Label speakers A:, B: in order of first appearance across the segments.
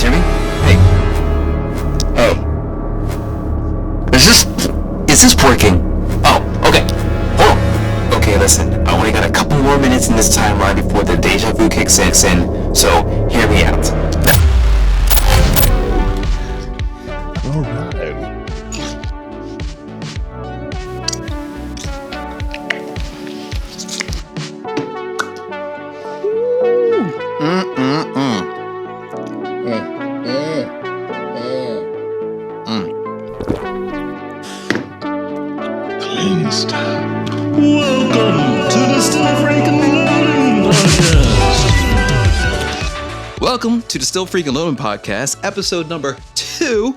A: hear me? Hey. Oh. Is this working? Oh, okay. Hold on. Okay, listen. I only got a couple more minutes in this timeline before the deja vu kicks in, so hear me out.
B: Alright. Cleansed. Welcome to the Still Freakin' Loading Podcast.
C: Welcome to the Still Freakin' Loading Podcast, episode number 2,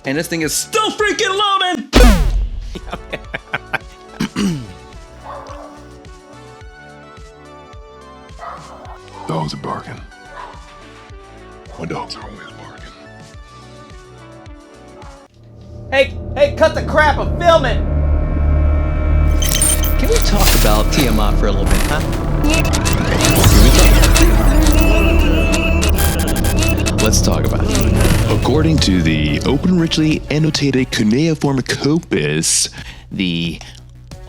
C: and this thing is still freaking loading!
B: Dogs are barking. My dogs are always barking.
D: Hey, cut the crap, I'm filming!
C: Can we talk about Tiamat for a little bit, huh? Let's talk about it.
B: According to the open richly annotated cuneiform corpus,
E: The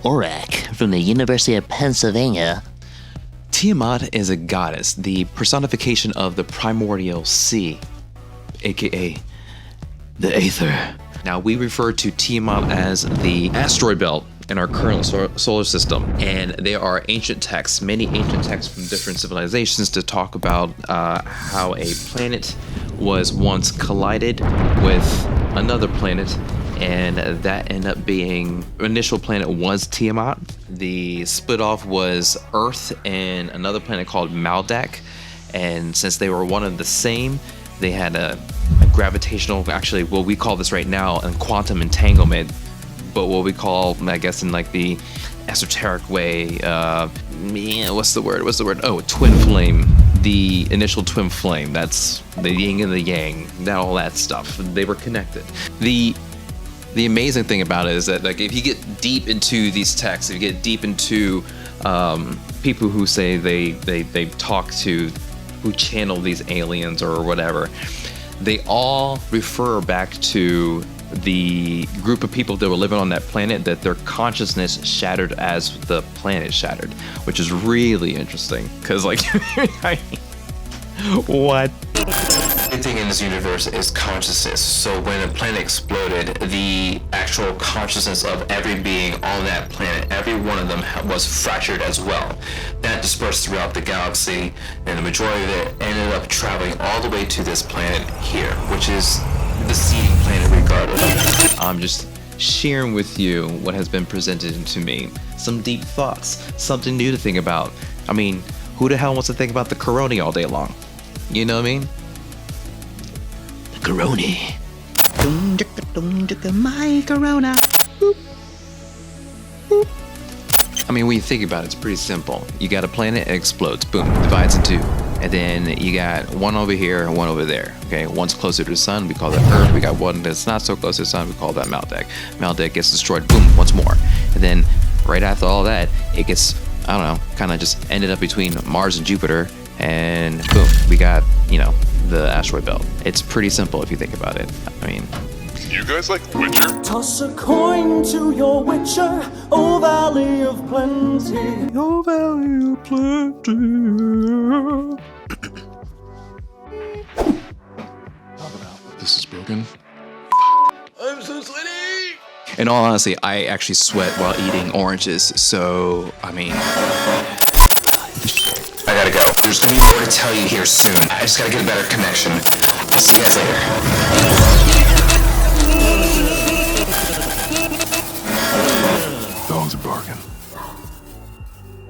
E: Orac from the University of Pennsylvania.
C: Tiamat is a goddess, the personification of the primordial sea, aka the Aether. Now, we refer to Tiamat as the asteroid belt in our current solar system, and there are ancient texts, many ancient texts from different civilizations to talk about how a planet was once collided with another planet, and that ended up being, initial planet was Tiamat. The split off was Earth and another planet called Maldek, and since they were one and the same, they had a gravitational, actually what we call this right now, a quantum entanglement, but what we call, I guess in like the esoteric way, what's the word? Oh, twin flame. The initial twin flame, that's the yin and the yang, all that stuff. They were connected. The amazing thing about it is that, like, if you get deep into these texts, if you get deep into people who say they talk to, who channel these aliens or whatever, they all refer back to the group of people that were living on that planet, that their consciousness shattered as the planet shattered, which is really interesting, because, like, what?
A: Everything in this universe is consciousness. So when a planet exploded, the actual consciousness of every being on that planet, every one of them was fractured as well. That dispersed throughout the galaxy, and the majority of it ended up traveling all the way to this planet here, which is the seeding planet regardless.
C: I'm just sharing with you what has been presented to me. Some deep thoughts, something new to think about. I mean, who the hell wants to think about the corona all day long? You know what I mean?
E: Coroni. My Corona.
C: I mean, when you think about it, it's pretty simple. You got a planet, it explodes, boom, divides in two. And then you got one over here and one over there. Okay, one's closer to the sun, we call that Earth. We got one that's not so close to the sun, we call that Maldek. Maldek gets destroyed, boom, once more. And then right after all that, it gets, I don't know, kind of just ended up between Mars and Jupiter, and boom, we got, you know, the asteroid belt. It's pretty simple if you think about it. I mean,
B: you guys like Witcher?
D: Toss a coin to your witcher, O Valley of Plenty.
C: oh valley of plenty.
B: This is broken.
C: I'm so sweaty. In all honesty, I actually sweat while eating oranges, so I mean,
A: I gotta go. There's gonna be more to tell you here soon. I just gotta get a better connection. I'll see you guys later.
B: Dogs are barking.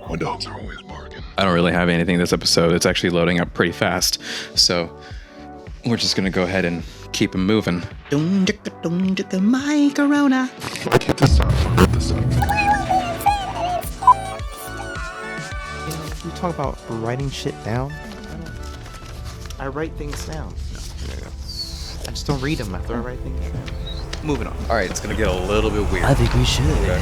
B: My dogs are always barking.
C: I don't really have anything this episode. It's actually loading up pretty fast, so we're just gonna go ahead and keep them moving.
E: My Corona.
B: Get this up. Get this up.
D: You talk about writing shit down? I write things down. I just don't read them after I write things down.
C: Moving on. All right, it's gonna get a little bit weird.
E: I think we should.
C: Okay.